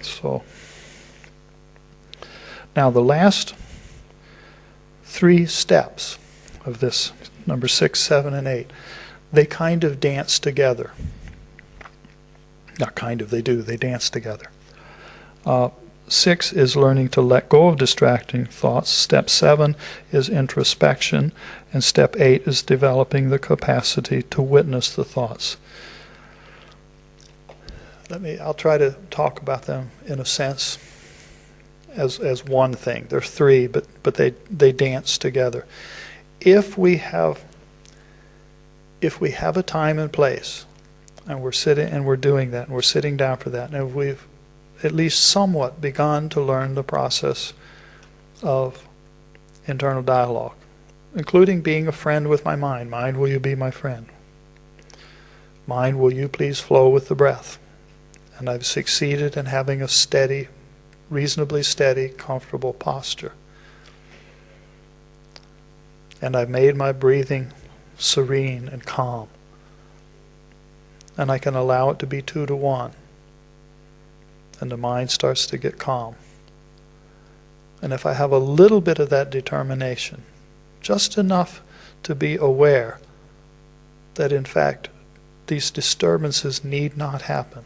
So now the last 3 steps of this, number 6, 7, and 8, they kind of dance together. Not kind of, they do. They dance together. 6 is learning to let go of distracting thoughts. Step 7 is introspection. And step 8 is developing the capacity to witness the thoughts. I'll try to talk about them in a sense as one thing. There's 3, but they dance together. If we have a time and place, and we're sitting and we're doing that, and we're sitting down for that, and if we've at least somewhat begun to learn the process of internal dialogue, including being a friend with my mind. Mind, will you be my friend? Mind, will you please flow with the breath? And I've succeeded in having a steady, reasonably steady, comfortable posture. And I've made my breathing serene and calm. And I can allow it to be 2 to 1. And the mind starts to get calm. And if I have a little bit of that determination, just enough to be aware that in fact these disturbances need not happen,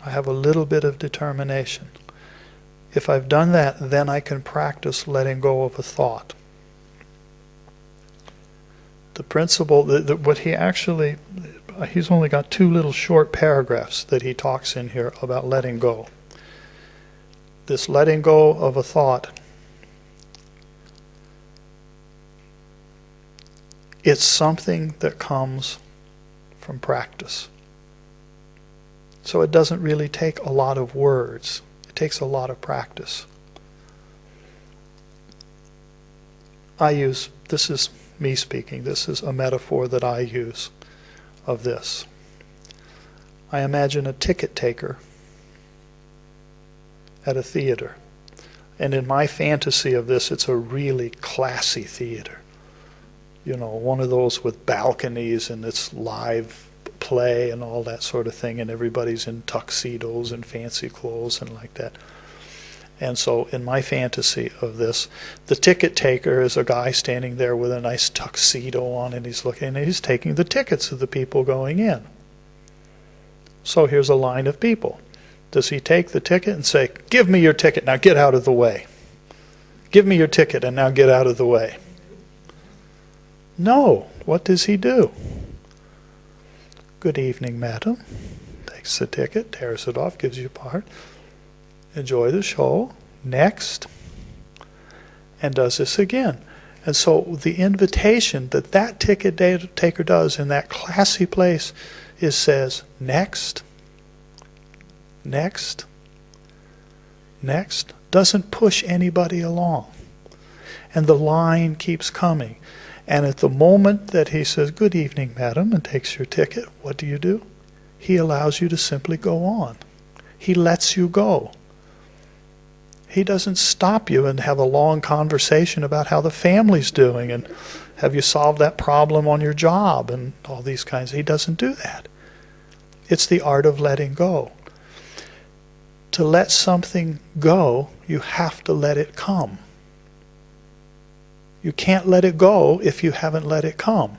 I have a little bit of determination. If I've done that, then I can practice letting go of a thought. The principle, what he actually, he's only got 2 little short paragraphs that he talks in here about letting go. This letting go of a thought, it's something that comes from practice. So it doesn't really take a lot of words. It takes a lot of practice. This is me speaking, this is a metaphor that I use of this. I imagine a ticket taker at a theater. And in my fantasy of this, it's a really classy theater. You know, one of those with balconies and it's live play and all that sort of thing, and everybody's in tuxedos and fancy clothes and like that. And so in my fantasy of this, the ticket taker is a guy standing there with a nice tuxedo on, and he's looking and he's taking the tickets of the people going in. So here's a line of people. Does he take the ticket and say, "Give me your ticket, now get out of the way. Give me your ticket and now get out of the way"? No. What does he do? "Good evening, madam." Takes the ticket, tears it off, gives you a part. "Enjoy the show. Next." And does this again. And so the invitation that ticket taker does in that classy place is says, "Next. Next. Next." Doesn't push anybody along. And the line keeps coming. And at the moment that he says, "Good evening, madam," and takes your ticket, what do? He allows you to simply go on. He lets you go. He doesn't stop you and have a long conversation about how the family's doing and have you solved that problem on your job and all these kinds. He doesn't do that. It's the art of letting go. To let something go, you have to let it come. You can't let it go if you haven't let it come.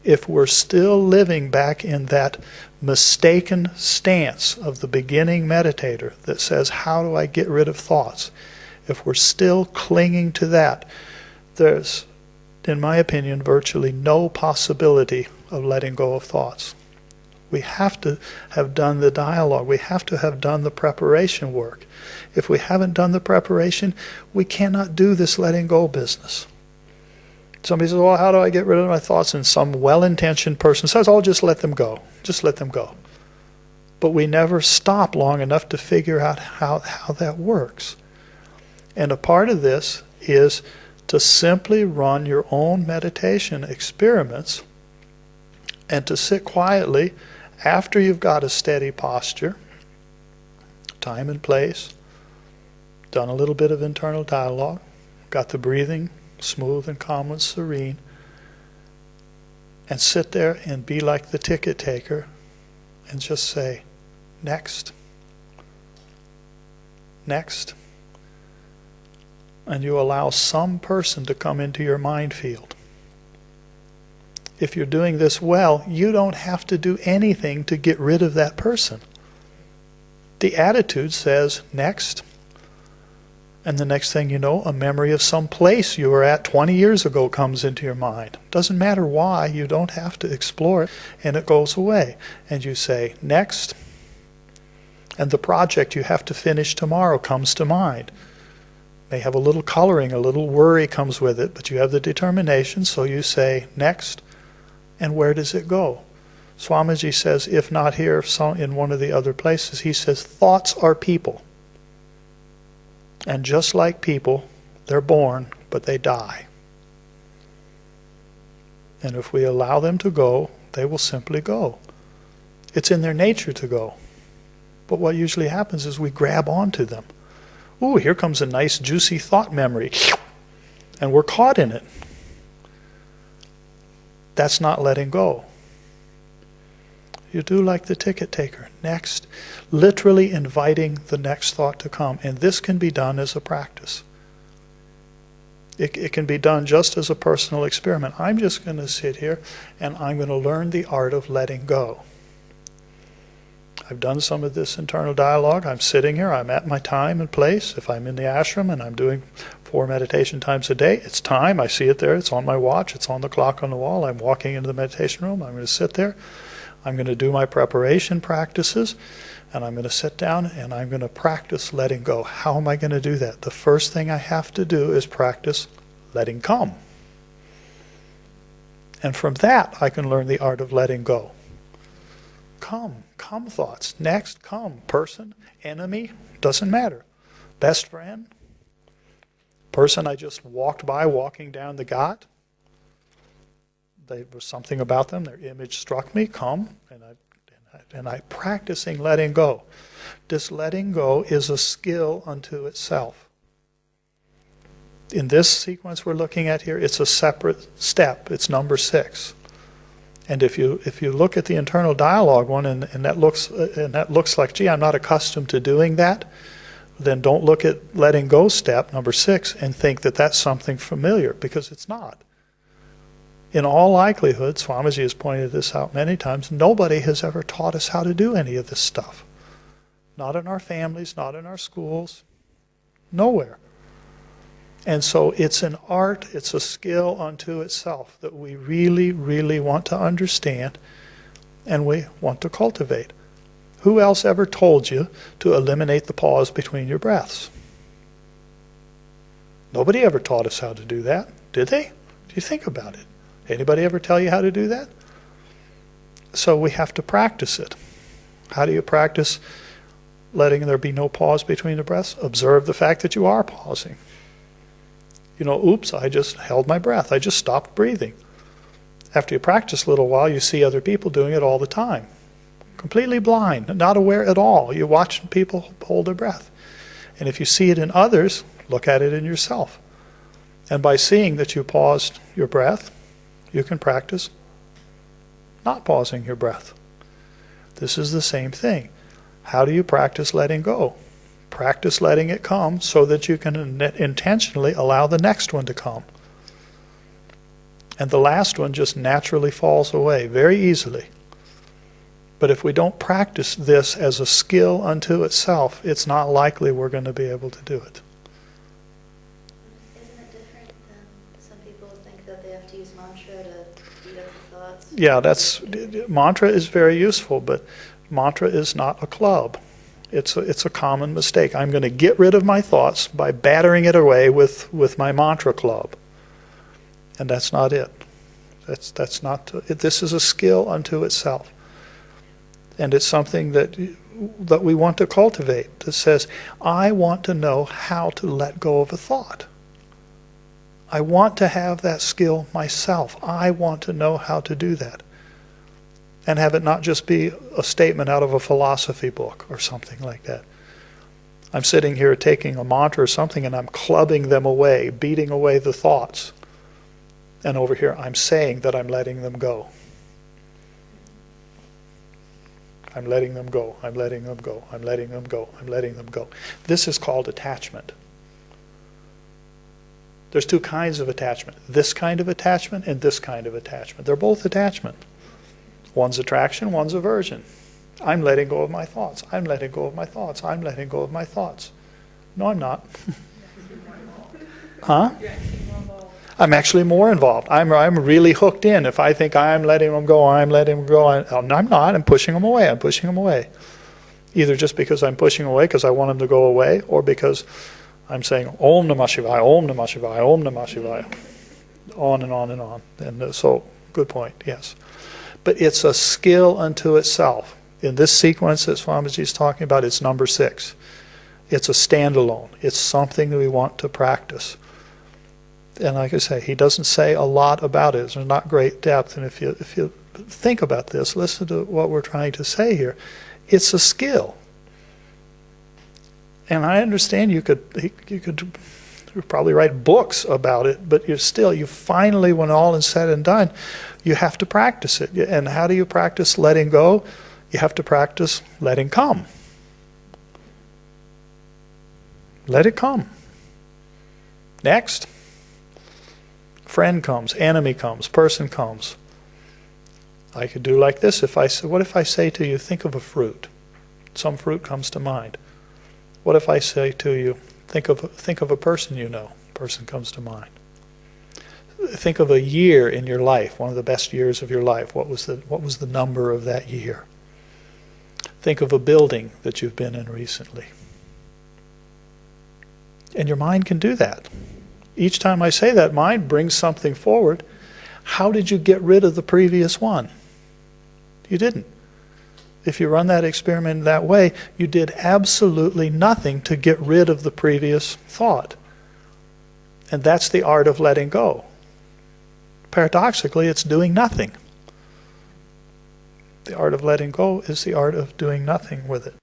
If we're still living back in that mistaken stance of the beginning meditator that says, how do I get rid of thoughts? If we're still clinging to that, there's, in my opinion, virtually no possibility of letting go of thoughts. We have to have done the dialogue. We have to have done the preparation work. If we haven't done the preparation, we cannot do this letting go business. Somebody says, "Well, how do I get rid of my thoughts?" And some well-intentioned person says, "Oh, just let them go. Just let them go." But we never stop long enough to figure out how that works. And a part of this is to simply run your own meditation experiments and to sit quietly after you've got a steady posture, time and place, done a little bit of internal dialogue, got the breathing smooth and calm and serene, and sit there and be like the ticket taker and just say, "Next, next. And you allow some person to come into your mind field. If you're doing this well, you don't have to do anything to get rid of that person. The attitude says, next. And the next thing you know, a memory of some place you were at 20 years ago comes into your mind. Doesn't matter why, you don't have to explore it, and it goes away. And you say, next. And the project you have to finish tomorrow comes to mind. May have a little coloring, a little worry comes with it, but you have the determination, so you say, next. And where does it go? Swamiji says, if not here, in one of the other places, he says, thoughts are people. And just like people, they're born, but they die. And if we allow them to go, they will simply go. It's in their nature to go. But what usually happens is we grab onto them. Ooh, here comes a nice juicy thought memory. And we're caught in it. That's not letting go. You do like the ticket taker. Next. Literally inviting the next thought to come. And this can be done as a practice. It can be done just as a personal experiment. I'm just going to sit here and I'm going to learn the art of letting go. I've done some of this internal dialogue. I'm sitting here. I'm at my time and place. If I'm in the ashram and I'm doing 4 meditation times a day, it's time. I see it there. It's on my watch. It's on the clock on the wall. I'm walking into the meditation room. I'm going to sit there. I'm going to do my preparation practices, and I'm going to sit down and I'm going to practice letting go. How am I going to do that? The first thing I have to do is practice letting come. And from that, I can learn the art of letting go. Come thoughts. Next, come. Person, enemy, doesn't matter. Best friend, person I just walked by walking down the ghat. There was something about them, their image struck me, come, and I practicing letting go. This letting go is a skill unto itself. In this sequence we're looking at here, it's a separate step. It's number 6. And if you look at the internal dialogue one, and that looks like, gee, I'm not accustomed to doing that, then don't look at letting go step number 6 and think that that's something familiar, because it's not. In all likelihood, Swamiji has pointed this out many times, nobody has ever taught us how to do any of this stuff. Not in our families, not in our schools, nowhere. And so it's an art, it's a skill unto itself that we really, really want to understand and we want to cultivate. Who else ever told you to eliminate the pause between your breaths? Nobody ever taught us how to do that, did they? Do you think about it? Anybody ever tell you how to do that? So we have to practice it. How do you practice letting there be no pause between the breaths? Observe the fact that you are pausing. You know, oops, I just held my breath. I just stopped breathing. After you practice a little while, you see other people doing it all the time. Completely blind, not aware at all. You watch people hold their breath. And if you see it in others, look at it in yourself. And by seeing that you paused your breath, you can practice not pausing your breath. This is the same thing. How do you practice letting go? Practice letting it come so that you can intentionally allow the next one to come. And the last one just naturally falls away very easily. But if we don't practice this as a skill unto itself, it's not likely we're going to be able to do it. Isn't it different than some people think that they have to use mantra to beat up the thoughts? Yeah, mantra is very useful, but mantra is not a club. It's a common mistake. I'm going to get rid of my thoughts by battering it away with my mantra club. And that's not it. That's not. This is a skill unto itself. And it's something that we want to cultivate, that says, I want to know how to let go of a thought. I want to have that skill myself. I want to know how to do that. And have it not just be a statement out of a philosophy book or something like that. I'm sitting here taking a mantra or something and I'm clubbing them away, beating away the thoughts. And over here I'm saying that I'm letting them go. I'm letting them go. I'm letting them go. I'm letting them go. I'm letting them go. This is called attachment. There's two kinds of attachment. This kind of attachment and this kind of attachment. They're both attachment. One's attraction, one's aversion. I'm letting go of my thoughts. I'm letting go of my thoughts. I'm letting go of my thoughts. No, I'm not. Huh? I'm actually more involved. I'm really hooked in. If I think I'm letting them go, I'm letting them go. I'm not. I'm pushing them away. I'm pushing them away. Either just because I'm pushing away because I want them to go away, or because I'm saying Om Namah Shivaya, Om Namah Shivaya, Om Namah Shivaya. On and on and on. And so, good point, yes. But it's a skill unto itself. In this sequence that Swamiji is talking about, it's number 6. It's a standalone. It's something that we want to practice. And like I say, he doesn't say a lot about it. There's not great depth. And if you think about this, listen to what we're trying to say here. It's a skill. And I understand you could probably write books about it, but you finally, when all is said and done, you have to practice it. And how do you practice letting go? You have to practice letting come. Let it come. Next. Friend comes, enemy comes, person comes. I could do like this. What if I say to you, think of a fruit? Some fruit comes to mind. What if I say to you, think of a person you know? Person comes to mind. Think of a year in your life, one of the best years of your life. What was the number of that year? Think of a building that you've been in recently. And your mind can do that. Each time I say that, mind brings something forward. How did you get rid of the previous one? You didn't. If you run that experiment that way, you did absolutely nothing to get rid of the previous thought. And that's the art of letting go. Paradoxically, it's doing nothing. The art of letting go is the art of doing nothing with it.